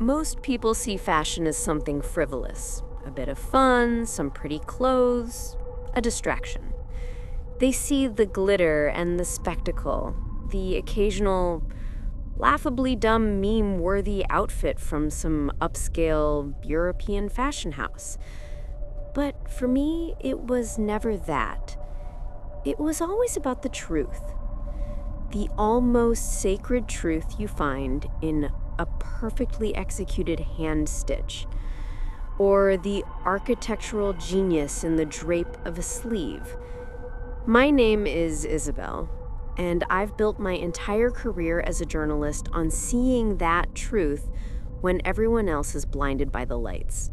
Most people see fashion as something frivolous, a bit of fun, some pretty clothes, a distraction. They see the glitter and the spectacle, the occasional laughably dumb meme-worthy outfit from some upscale European fashion house. But for me, it was never that. It was always about the truth. The almost sacred truth you find in a perfectly executed hand stitch, or the architectural genius in the drape of a sleeve. My name is Isabelle, and I've built my entire career as a journalist on seeing that truth when everyone else is blinded by the lights.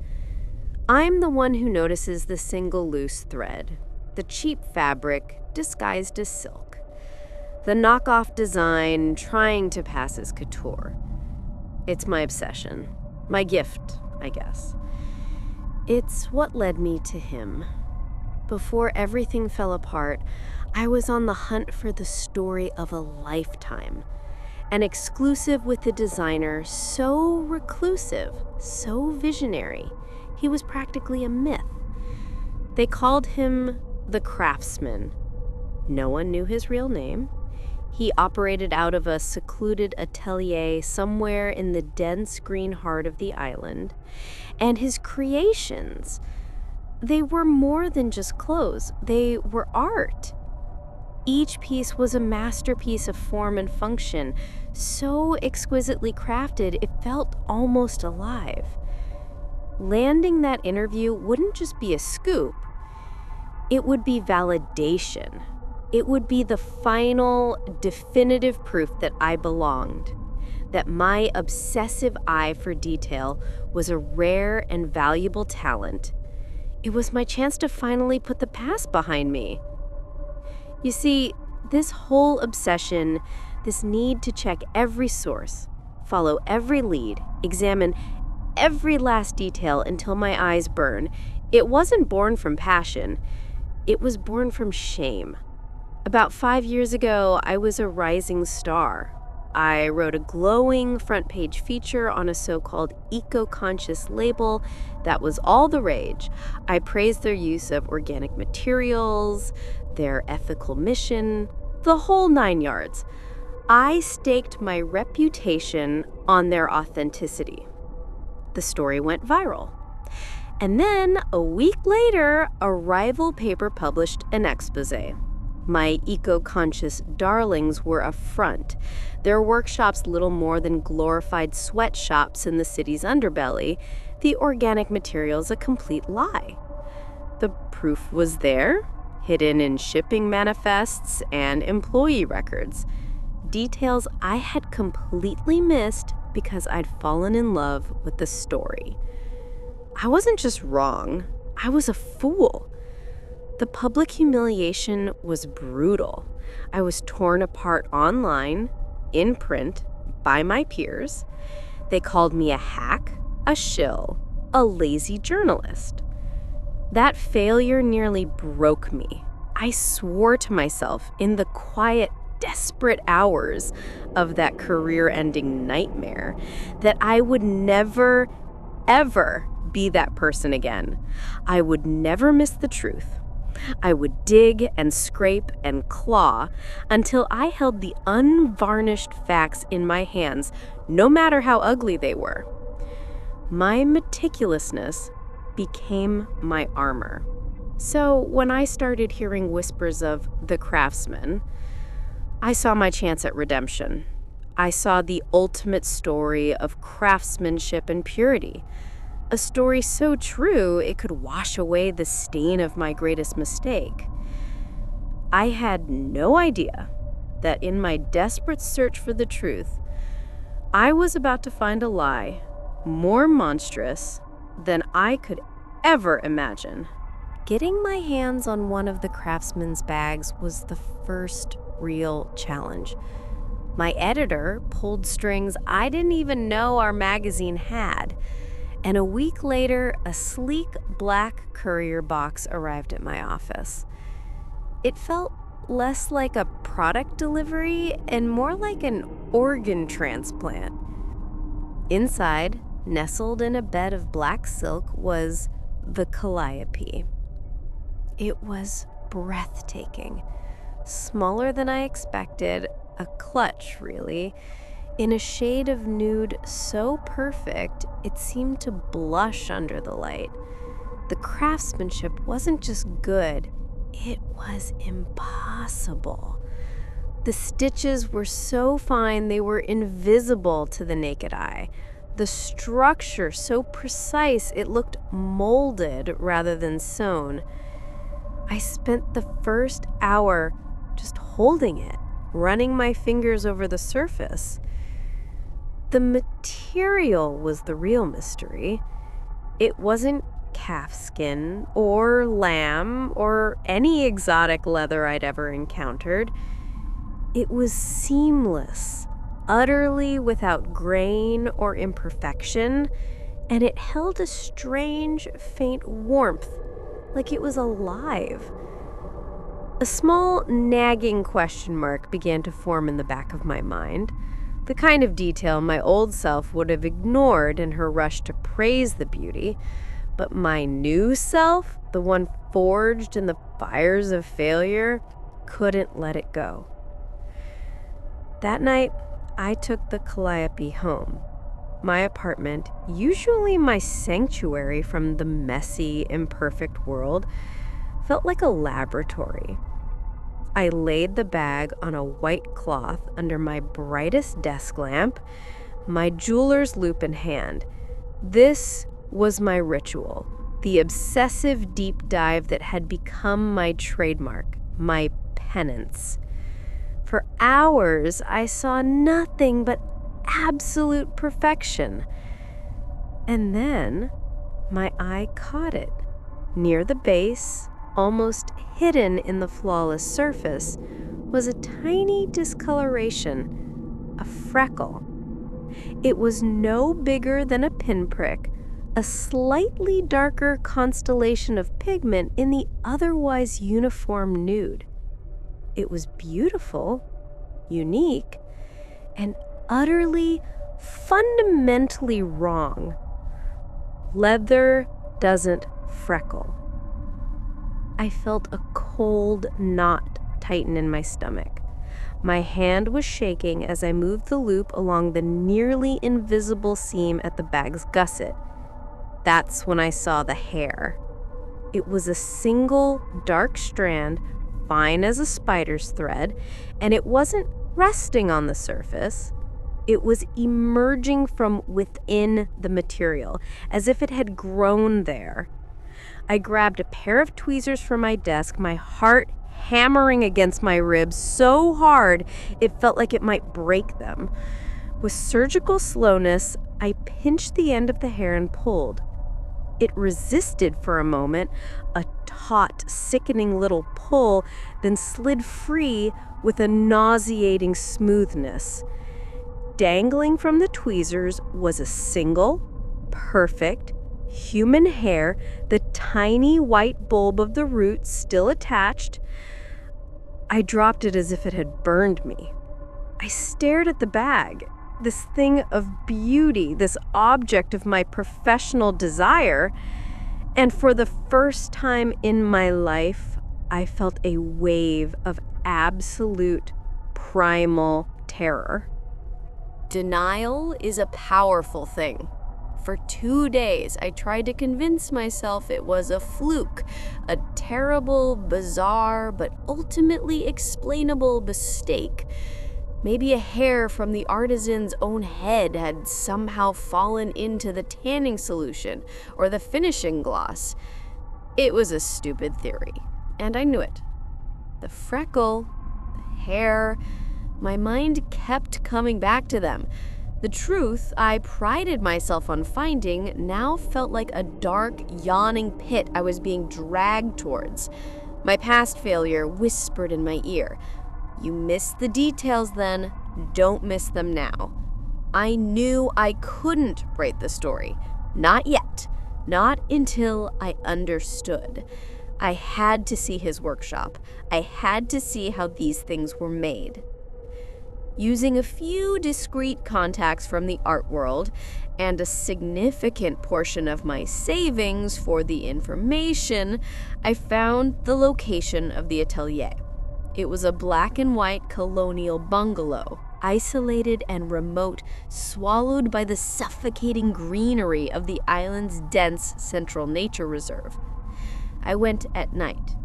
I'm the one who notices the single loose thread, the cheap fabric disguised as silk, the knockoff design trying to pass as couture. It's my obsession, my gift, I guess. It's what led me to him. Before everything fell apart, I was on the hunt for the story of a lifetime. An exclusive with a designer so reclusive, so visionary, he was practically a myth. They called him the Craftsman. No one knew his real name. He operated out of a secluded atelier somewhere in the dense green heart of the island. And his creations, they were more than just clothes. They were art. Each piece was a masterpiece of form and function, so exquisitely crafted it felt almost alive. Landing that interview wouldn't just be a scoop. It would be validation. It would be the final, definitive proof that I belonged, that my obsessive eye for detail was a rare and valuable talent. It was my chance to finally put the past behind me. You see, this whole obsession, this need to check every source, follow every lead, examine every last detail until my eyes burn, it wasn't born from passion. It was born from shame. About 5 years ago, I was a rising star. I wrote a glowing front-page feature on a so-called eco-conscious label that was all the rage. I praised their use of organic materials, their ethical mission, the whole 9 yards. I staked my reputation on their authenticity. The story went viral. And then, a week later, a rival paper published an exposé. My eco-conscious darlings were a front. Their workshops little more than glorified sweatshops in the city's underbelly, the organic materials a complete lie. The proof was there, hidden in shipping manifests and employee records. Details I had completely missed because I'd fallen in love with the story. I wasn't just wrong, I was a fool. The public humiliation was brutal. I was torn apart online, in print, by my peers. They called me a hack, a shill, a lazy journalist. That failure nearly broke me. I swore to myself in the quiet, desperate hours of that career-ending nightmare that I would never, ever be that person again. I would never miss the truth. I would dig and scrape and claw until I held the unvarnished facts in my hands, no matter how ugly they were. My meticulousness became my armor. So when I started hearing whispers of the Craftsman, I saw my chance at redemption. I saw the ultimate story of craftsmanship and purity. A story so true it could wash away the stain of my greatest mistake. I had no idea that in my desperate search for the truth, I was about to find a lie more monstrous than I could ever imagine. Getting my hands on one of the Craftsman's bags was the first real challenge. My editor pulled strings I didn't even know our magazine had. And a week later, a sleek black courier box arrived at my office. It felt less like a product delivery and more like an organ transplant. Inside, nestled in a bed of black silk, was the calliope. It was breathtaking. Smaller than I expected, a clutch, really, in a shade of nude so perfect it seemed to blush under the light. The craftsmanship wasn't just good, it was impossible. The stitches were so fine they were invisible to the naked eye. The structure so precise it looked molded rather than sewn. I spent the first hour just holding it, running my fingers over the surface. The material was the real mystery. It wasn't calfskin or lamb or any exotic leather I'd ever encountered. It was seamless, utterly without grain or imperfection, and it held a strange, faint warmth, like it was alive. A small, nagging question mark began to form in the back of my mind, the kind of detail my old self would have ignored in her rush to praise the beauty, but my new self, the one forged in the fires of failure, couldn't let it go. That night, I took the calliope home. My apartment, usually my sanctuary from the messy, imperfect world, felt like a laboratory. I laid the bag on a white cloth under my brightest desk lamp, my jeweler's loupe in hand. This was my ritual, the obsessive deep dive that had become my trademark, my penance. For hours, I saw nothing but absolute perfection. And then my eye caught it. Near the base, almost hidden in the flawless surface, was a tiny discoloration, a freckle. It was no bigger than a pinprick, a slightly darker constellation of pigment in the otherwise uniform nude. It was beautiful, unique, and utterly, fundamentally wrong. Leather doesn't freckle. I felt a cold knot tighten in my stomach. My hand was shaking as I moved the loop along the nearly invisible seam at the bag's gusset. That's when I saw the hair. It was a single dark strand, fine as a spider's thread, and it wasn't resting on the surface. It was emerging from within the material, as if it had grown there. I grabbed a pair of tweezers from my desk, my heart hammering against my ribs so hard it felt like it might break them. With surgical slowness, I pinched the end of the hair and pulled. It resisted for a moment, a taut, sickening little pull, then slid free with a nauseating smoothness. Dangling from the tweezers was a single, perfect, human hair, the tiny white bulb of the root still attached. I dropped it as if it had burned me. I stared at the bag, this thing of beauty, this object of my professional desire, and for the first time in my life, I felt a wave of absolute primal terror. Denial is a powerful thing. For 2 days, I tried to convince myself it was a fluke, a terrible, bizarre, but ultimately explainable mistake. Maybe a hair from the artisan's own head had somehow fallen into the tanning solution or the finishing gloss. It was a stupid theory, and I knew it. The freckle, the hair, my mind kept coming back to them. The truth I prided myself on finding now felt like a dark, yawning pit I was being dragged towards. My past failure whispered in my ear, "You missed the details then, don't miss them now." I knew I couldn't write the story. Not yet. Not until I understood. I had to see his workshop. I had to see how these things were made. Using a few discreet contacts from the art world and a significant portion of my savings for the information, I found the location of the atelier. It was a black and white colonial bungalow, isolated and remote, swallowed by the suffocating greenery of the island's dense central nature reserve. I went at night.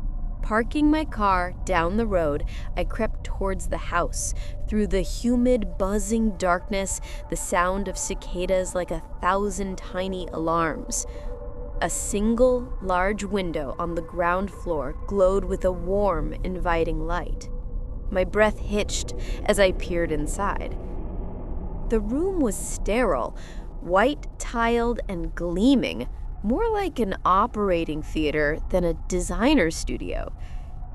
Parking my car down the road, I crept towards the house. Through the humid, buzzing darkness, the sound of cicadas like 1,000 tiny alarms. A single large window on the ground floor glowed with a warm, inviting light. My breath hitched as I peered inside. The room was sterile, white-tiled and gleaming, more like an operating theater than a designer studio.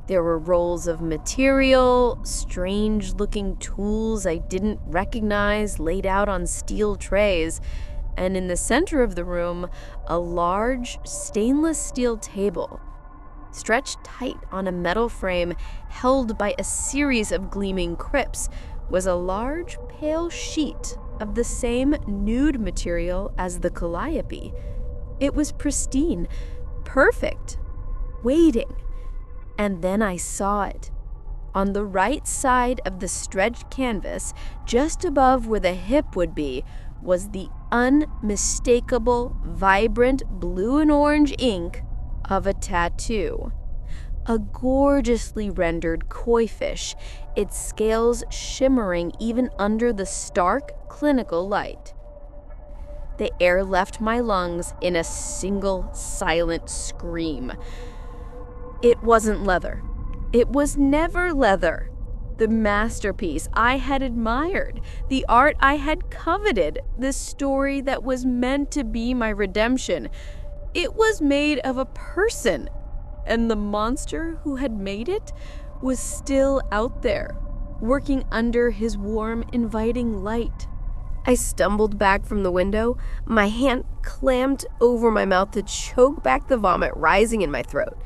There were rolls of material, strange-looking tools I didn't recognize laid out on steel trays, and in the center of the room, a large stainless steel table. Stretched tight on a metal frame held by a series of gleaming crypts was a large, pale sheet of the same nude material as the calliope. It was pristine, perfect, waiting. And then I saw it. On the right side of the stretched canvas, just above where the hip would be, was the unmistakable, vibrant blue and orange ink of a tattoo. A gorgeously rendered koi fish, its scales shimmering even under the stark, clinical light. The air left my lungs in a single, silent scream. It wasn't leather. It was never leather. The masterpiece I had admired, the art I had coveted, the story that was meant to be my redemption. It was made of a person, and the monster who had made it was still out there, working under his warm, inviting light. I stumbled back from the window, my hand clammed over my mouth to choke back the vomit rising in my throat.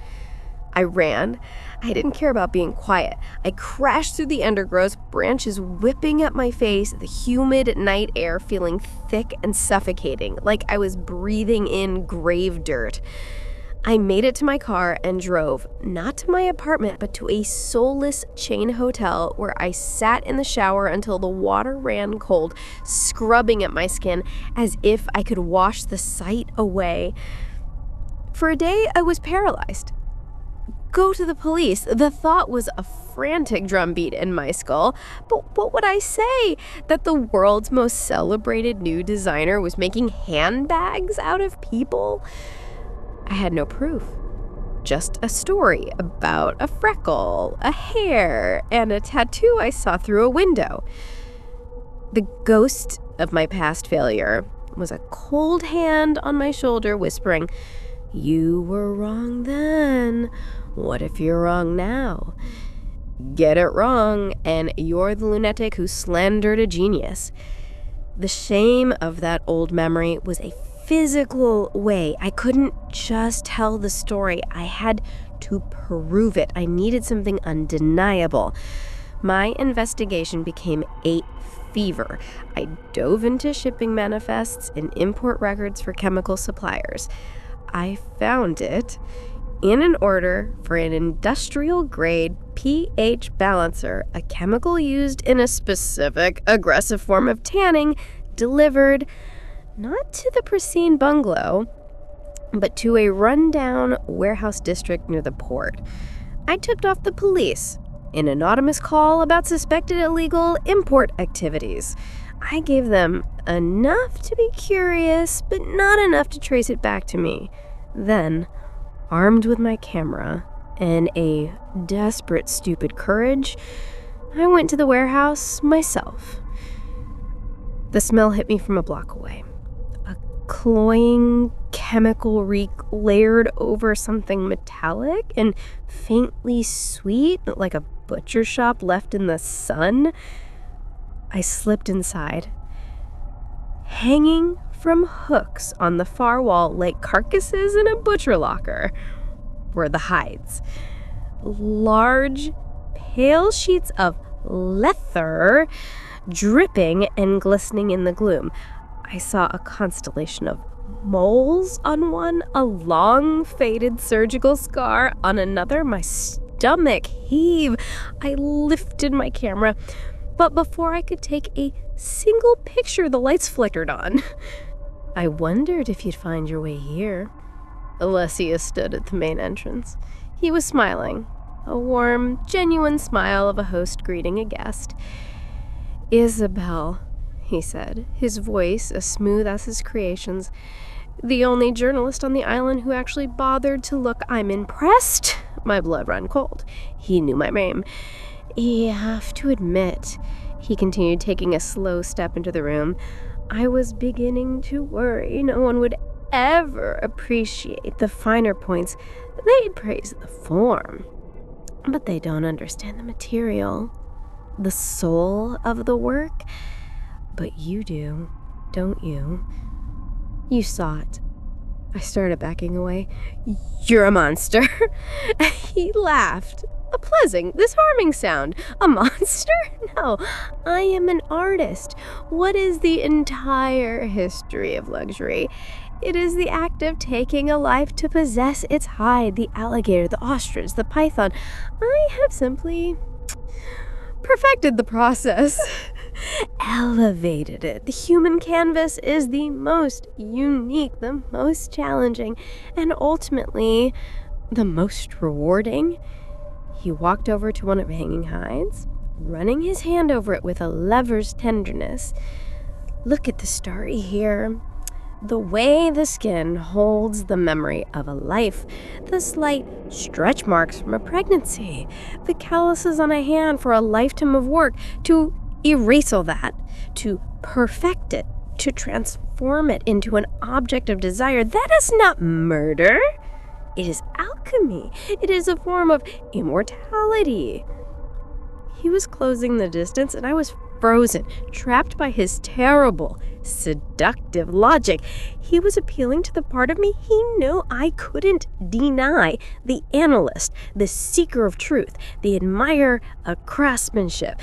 I ran. I didn't care about being quiet. I crashed through the undergrowth, branches whipping at my face, the humid night air feeling thick and suffocating, like I was breathing in grave dirt. I made it to my car and drove, not to my apartment, but to a soulless chain hotel where I sat in the shower until the water ran cold, scrubbing at my skin as if I could wash the sight away. For a day, I was paralyzed. Go to the police. The thought was a frantic drumbeat in my skull. But what would I say? That the world's most celebrated new designer was making handbags out of people? I had no proof. Just a story about a freckle, a hair, and a tattoo I saw through a window. The ghost of my past failure was a cold hand on my shoulder whispering, "You were wrong then. What if you're wrong now? Get it wrong, and you're the lunatic who slandered a genius." The shame of that old memory was a physical way. I couldn't just tell the story. I had to prove it. I needed something undeniable. My investigation became a fever. I dove into shipping manifests and import records for chemical suppliers. I found it in an order for an industrial-grade pH balancer, a chemical used in a specific aggressive form of tanning, delivered not to the pristine bungalow, but to a rundown warehouse district near the port. I tipped off the police, an anonymous call about suspected illegal import activities. I gave them enough to be curious, but not enough to trace it back to me. Then, armed with my camera and a desperate, stupid courage, I went to the warehouse myself. The smell hit me from a block away. A cloying chemical reek layered over something metallic and faintly sweet, like a butcher shop left in the sun. I slipped inside. Hanging from hooks on the far wall like carcasses in a butcher locker were the hides. Large, pale sheets of leather, dripping and glistening in the gloom. I saw a constellation of moles on one, a long faded surgical scar on another. My stomach heaved. I lifted my camera, but before I could take a single picture, the lights flickered on. I wondered if you'd find your way here. Alessia stood at the main entrance. He was smiling, a warm, genuine smile of a host greeting a guest. "Isabelle," he said, his voice as smooth as his creations. "The only journalist on the island who actually bothered to look. I'm impressed." My blood ran cold. He knew my name. "You have to admit," he continued, taking a slow step into the room, "I was beginning to worry no one would ever appreciate the finer points. They'd praise the form, but they don't understand the material, the soul of the work. But you do, don't you? You saw it." I started backing away. "You're a monster." He laughed. A pleasant, disarming sound. A monster? No, I am an artist. What is the entire history of luxury? It is the act of taking a life to possess its hide, the alligator, the ostrich, the python. I have simply perfected the process. Elevated it. The human canvas is the most unique, the most challenging, and ultimately the most rewarding. He walked over to one of the hanging hides, running his hand over it with a lover's tenderness. "Look at the story here. The way the skin holds the memory of a life, the slight stretch marks from a pregnancy, the calluses on a hand for a lifetime of work, to erase all that, to perfect it, to transform it into an object of desire. That is not murder. It is alchemy. It is a form of immortality." He was closing the distance, and I was frozen, trapped by his terrible, seductive logic. He was appealing to the part of me he knew I couldn't deny, the analyst, the seeker of truth, the admirer of craftsmanship.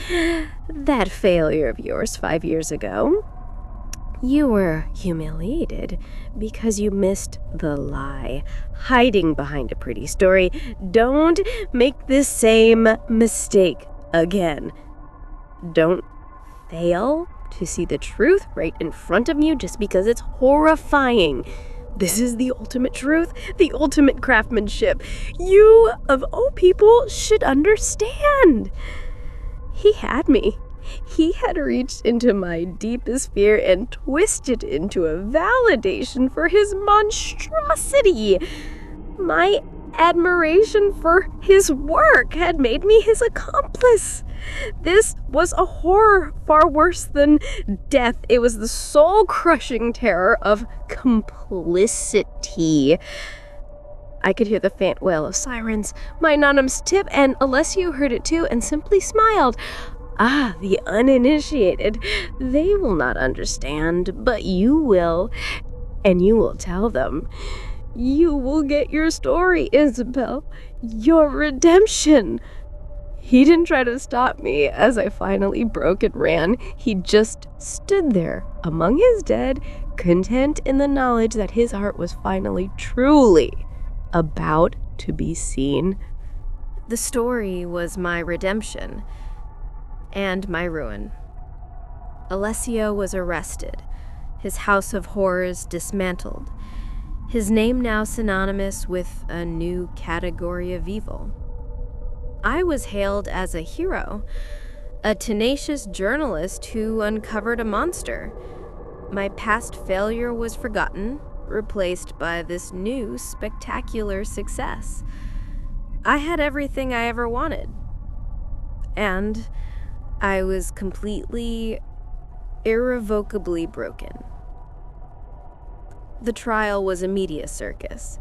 "That failure of yours 5 years ago, you were humiliated because you missed the lie, hiding behind a pretty story. Don't make this same mistake again. Don't fail to see the truth right in front of you just because it's horrifying. This is the ultimate truth, the ultimate craftsmanship. You, of all people, should understand." He had me. He had reached into my deepest fear and twisted into a validation for his monstrosity. My admiration for his work had made me his accomplice. This was a horror far worse than death. It was the soul-crushing terror of complicity. I could hear the faint wail of sirens, my anonymous tip, and Alessio heard it too and simply smiled. Ah, the uninitiated. They will not understand, but you will, and you will tell them. You will get your story, Isabelle. Your redemption. He didn't try to stop me as I finally broke and ran. He just stood there among his dead, content in the knowledge that his art was finally truly about to be seen. The story was my redemption and my ruin. Alessio was arrested, his house of horrors dismantled, his name now synonymous with a new category of evil. I was hailed as a hero, a tenacious journalist who uncovered a monster. My past failure was forgotten, replaced by this new spectacular success. I had everything I ever wanted, and I was completely, irrevocably broken. The trial was a media circus.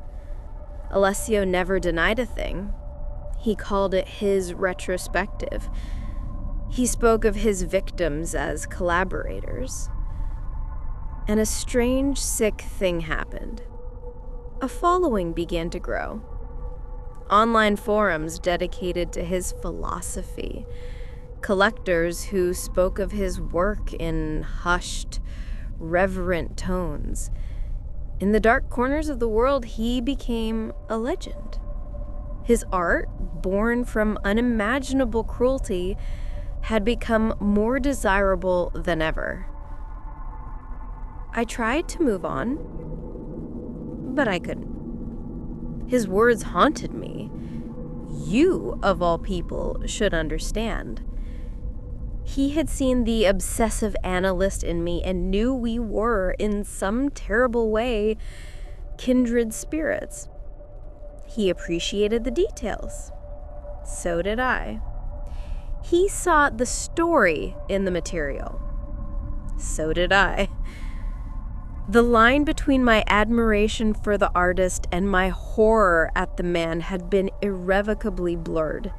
Alessio never denied a thing. He called it his retrospective. He spoke of his victims as collaborators. And a strange, sick thing happened. A following began to grow. Online forums dedicated to his philosophy, collectors who spoke of his work in hushed, reverent tones. In the dark corners of the world, he became a legend. His art, born from unimaginable cruelty, had become more desirable than ever. I tried to move on, but I couldn't. His words haunted me. You, of all people, should understand. He had seen the obsessive analyst in me and knew we were, in some terrible way, kindred spirits. He appreciated the details. So did I. He saw the story in the material. So did I. The line between my admiration for the artist and my horror at the man had been irrevocably blurred.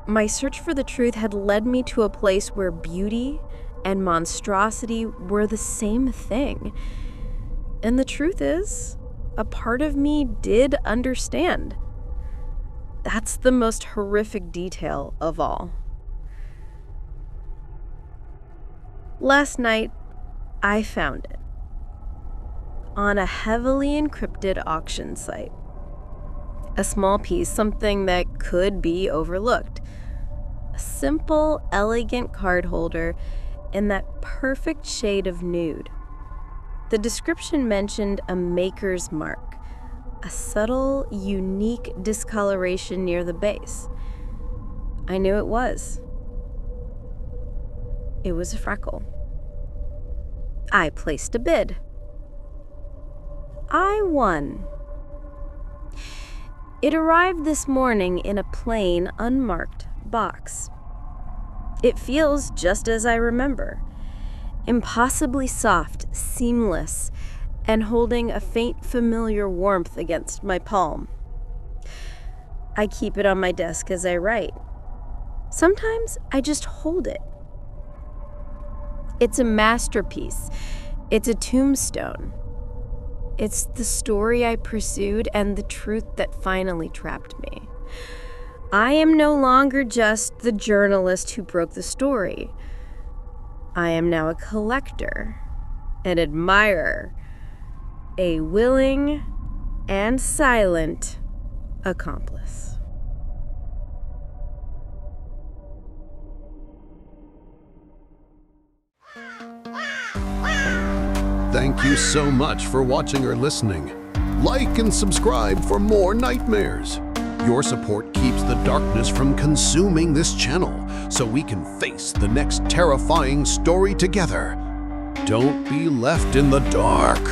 My search for the truth had led me to a place where beauty and monstrosity were the same thing. And the truth is, a part of me did understand. That's the most horrific detail of all. Last night, I found it. On a heavily encrypted auction site. A small piece, something that could be overlooked. A simple, elegant card holder in that perfect shade of nude. The description mentioned a maker's mark, a subtle, unique discoloration near the base. I knew it was. It was a freckle. I placed a bid. I won. It arrived this morning in a plain, unmarked box. It feels just as I remember. Impossibly soft, seamless, and holding a faint familiar warmth against my palm. I keep it on my desk as I write. Sometimes I just hold it. It's a masterpiece. It's a tombstone. It's the story I pursued and the truth that finally trapped me. I am no longer just the journalist who broke the story. I am now a collector, an admirer, a willing and silent accomplice. Thank you so much for watching or listening. Like and subscribe for more nightmares. Your support keeps the darkness from consuming this channel, so we can face the next terrifying story together. Don't be left in the dark.